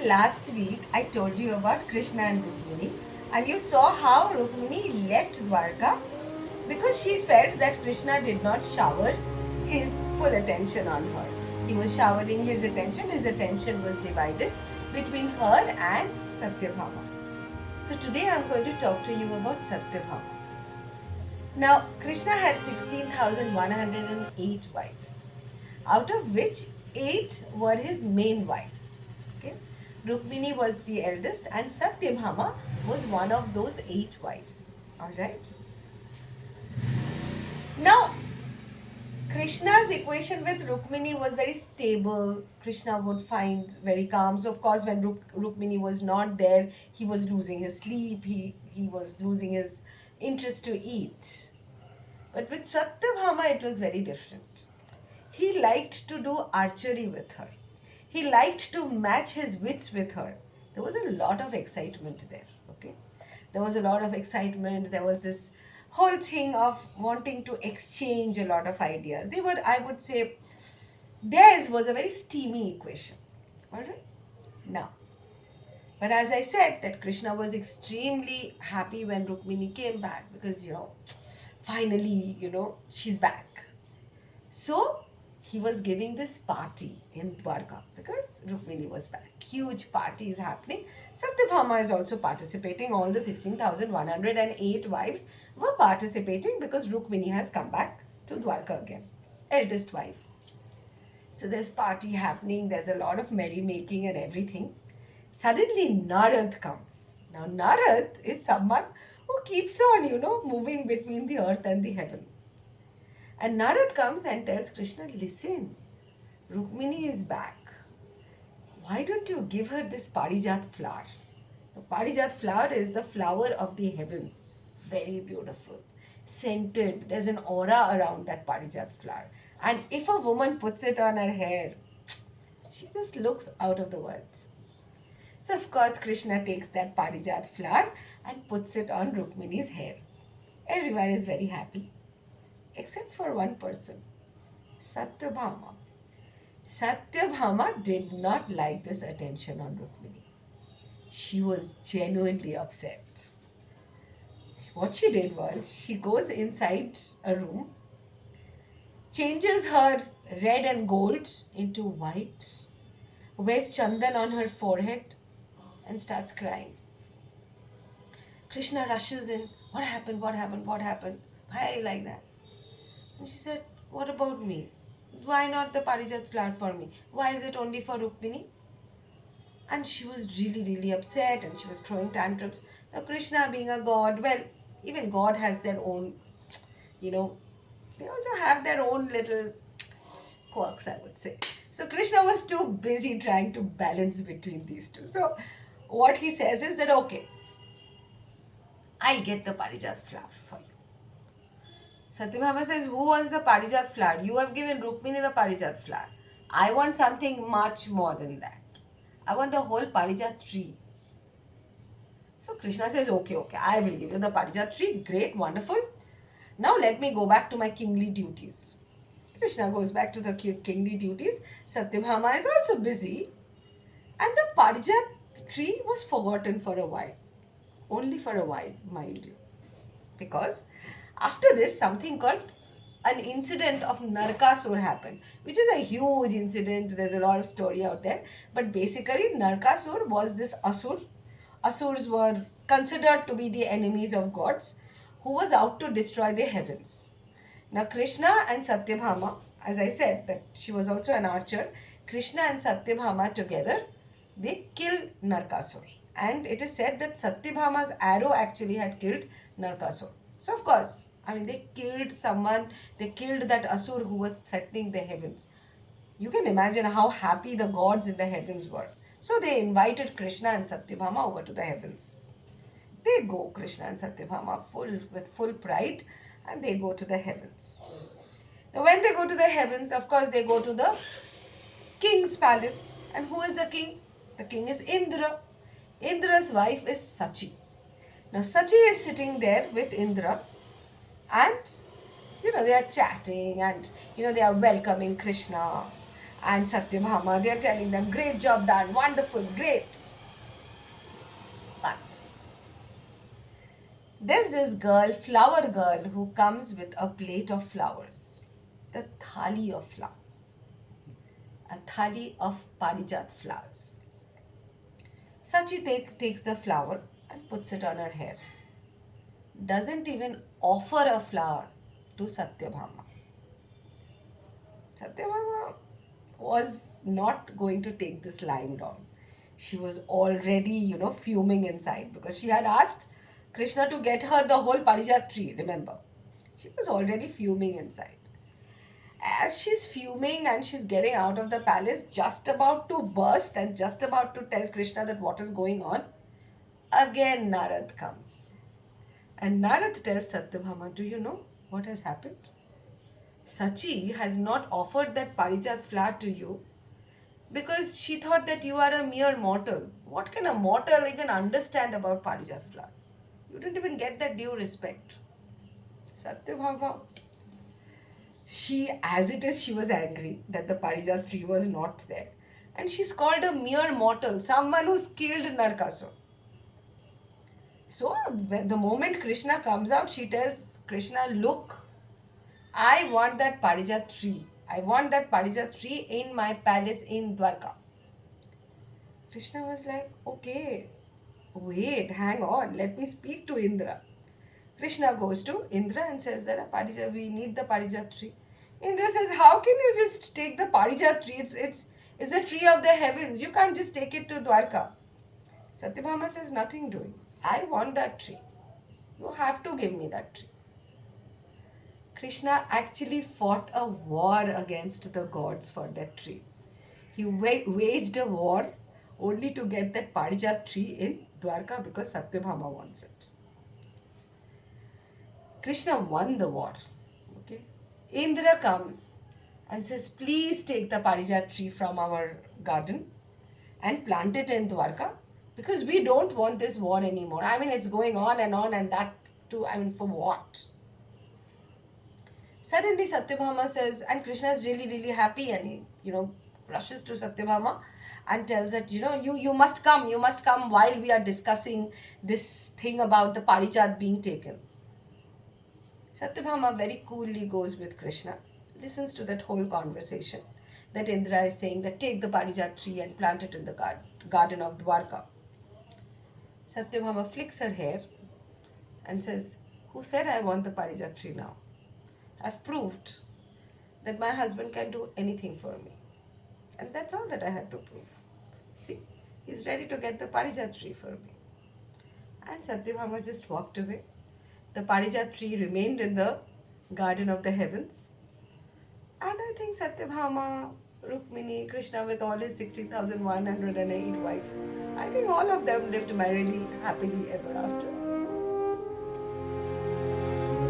Last week I told you about Krishna and Rukmini, and you saw how Rukmini left Dwarka because she felt that Krishna did not shower his full attention on her. He was showering his attention was divided between her and Satyabhama. So today I am going to talk to you about Satyabhama. Now, Krishna had 16,108 wives, out of which 8 were his main wives. Okay? Rukmini was the eldest, and Satyabhama was one of those 8 wives. Alright? Now, Krishna's equation with Rukmini was very stable. Krishna would find very calm. So, of course, when Rukmini was not there, he was losing his sleep, he was losing his interest to eat. But with Satyabhama, it was very different. He liked to do archery with her. He liked to match his wits with her. There was a lot of excitement there. Okay, there was a lot of excitement. There was this whole thing of wanting to exchange a lot of ideas. They were, I would say, theirs was a very steamy equation. All right. Now, but as I said, that Krishna was extremely happy when Rukmini came back because finally she's back. So he was giving this party in Dwarka because Rukmini was back. Huge party is happening. Satyabhama is also participating. All the 16,108 wives were participating because Rukmini has come back to Dwarka again. Eldest wife. So there's party happening. There's a lot of merrymaking and everything. Suddenly Narad comes. Now Narad is someone who keeps on, moving between the earth and the heaven. And Narad comes and tells Krishna, listen, Rukmini is back. Why don't you give her this Parijat flower? The Parijat flower is the flower of the heavens. Very beautiful. Scented. There's an aura around that Parijat flower. And if a woman puts it on her hair, she just looks out of the world. So of course Krishna takes that Parijat flower and puts it on Rukmini's hair. Everyone is very happy. Except for one person, Satyabhama. Satyabhama did not like this attention on Rukmini. She was genuinely upset. What she did was, she goes inside a room, changes her red and gold into white, wears chandan on her forehead and starts crying. Krishna rushes in. What happened? What happened? What happened? Why are you like that? And she said, what about me? Why not the Parijat flower for me? Why is it only for Rukmini? And she was really, really upset and she was throwing tantrums. Now Krishna being a god, well, even God has their own, they also have their own little quirks, I would say. So Krishna was too busy trying to balance between these two. So what he says is that, okay, I'll get the Parijat flower for you. Satyabhama says, who wants the Parijat flower? You have given Rukmini the Parijat flower. I want something much more than that. I want the whole Parijat tree. So Krishna says, okay, I will give you the Parijat tree. Great, wonderful. Now let me go back to my kingly duties. Krishna goes back to the kingly duties. Satyabhama is also busy. And the Parijat tree was forgotten for a while. Only for a while, mind you. Because after this, something called an incident of Narkasur happened, which is a huge incident. There's a lot of story out there. But basically, Narkasur was this Asur. Asurs were considered to be the enemies of gods who was out to destroy the heavens. Now, Krishna and Satyabhama, as I said, that she was also an archer, Krishna and Satyabhama together, they killed Narkasur. And it is said that Satyabhama's arrow actually had killed Narkasur. So, of course, they killed someone, they killed that Asur who was threatening the heavens. You can imagine how happy the gods in the heavens were. So, they invited Krishna and Satyabhama over to the heavens. They go, Krishna and Satyabhama, with full pride, and they go to the heavens. Now, when they go to the heavens, of course, they go to the king's palace. And who is the king? The king is Indra. Indra's wife is Sachi. Now, Sachi is sitting there with Indra and, they are chatting and, they are welcoming Krishna. And Satyabhama, they are telling them, great job done, wonderful, great. But there's this girl, flower girl, who comes with a plate of flowers. The thali of flowers. A thali of parijat flowers. Sachi takes the flower and puts it on her hair. Doesn't even offer a flower to Satyabhama. Satyabhama was not going to take this lying down. She was already, fuming inside because she had asked Krishna to get her the whole Parijat tree, remember? She was already fuming inside. As she's fuming and she's getting out of the palace, just about to burst and just about to tell Krishna that what is going on, again Narad comes. And Narad tells Satyabhama, do you know what has happened? Sachi has not offered that Parijat flower to you because she thought that you are a mere mortal. What can a mortal even understand about Parijat flower? You didn't even get that due respect. Satyabhama, as it is, she was angry that the Parijat tree was not there. And she's called a mere mortal, someone who's killed Narkasur. So, the moment Krishna comes out, she tells Krishna, look, I want that Parijat tree. I want that Parijat tree in my palace in Dwarka. Krishna was like, okay, wait, hang on, let me speak to Indra. Krishna goes to Indra and says that we need the Parijat tree. Indra says, how can you just take the Parijat tree? It's a tree of the heavens. You can't just take it to Dwarka. Satyabhama says, nothing doing. I want that tree. You have to give me that tree. Krishna actually fought a war against the gods for that tree. He waged a war only to get that Parijat tree in Dwarka because Satyabhama wants it. Krishna won the war. Okay. Indra comes and says, please take the Parijat tree from our garden and plant it in Dwarka because we don't want this war anymore. I mean, it's going on and that too, for what? Suddenly Satyabhama says, and Krishna is really, really happy and he, rushes to Satyabhama and tells that, you must come while we are discussing this thing about the Parijat being taken. Satyabhama very coolly goes with Krishna, listens to that whole conversation that Indra is saying that take the Parijat tree and plant it in the garden of Dwarka. Satyabhama flicks her hair and says, who said I want the Parijat tree now? I've proved that my husband can do anything for me. And that's all that I had to prove. See, he's ready to get the Parijat tree for me. And Satyabhama just walked away. The Parijat tree remained in the garden of the heavens. And I think Satyabhama, Rukmini, Krishna with all his 60,108 wives, I think all of them lived merrily, happily ever after.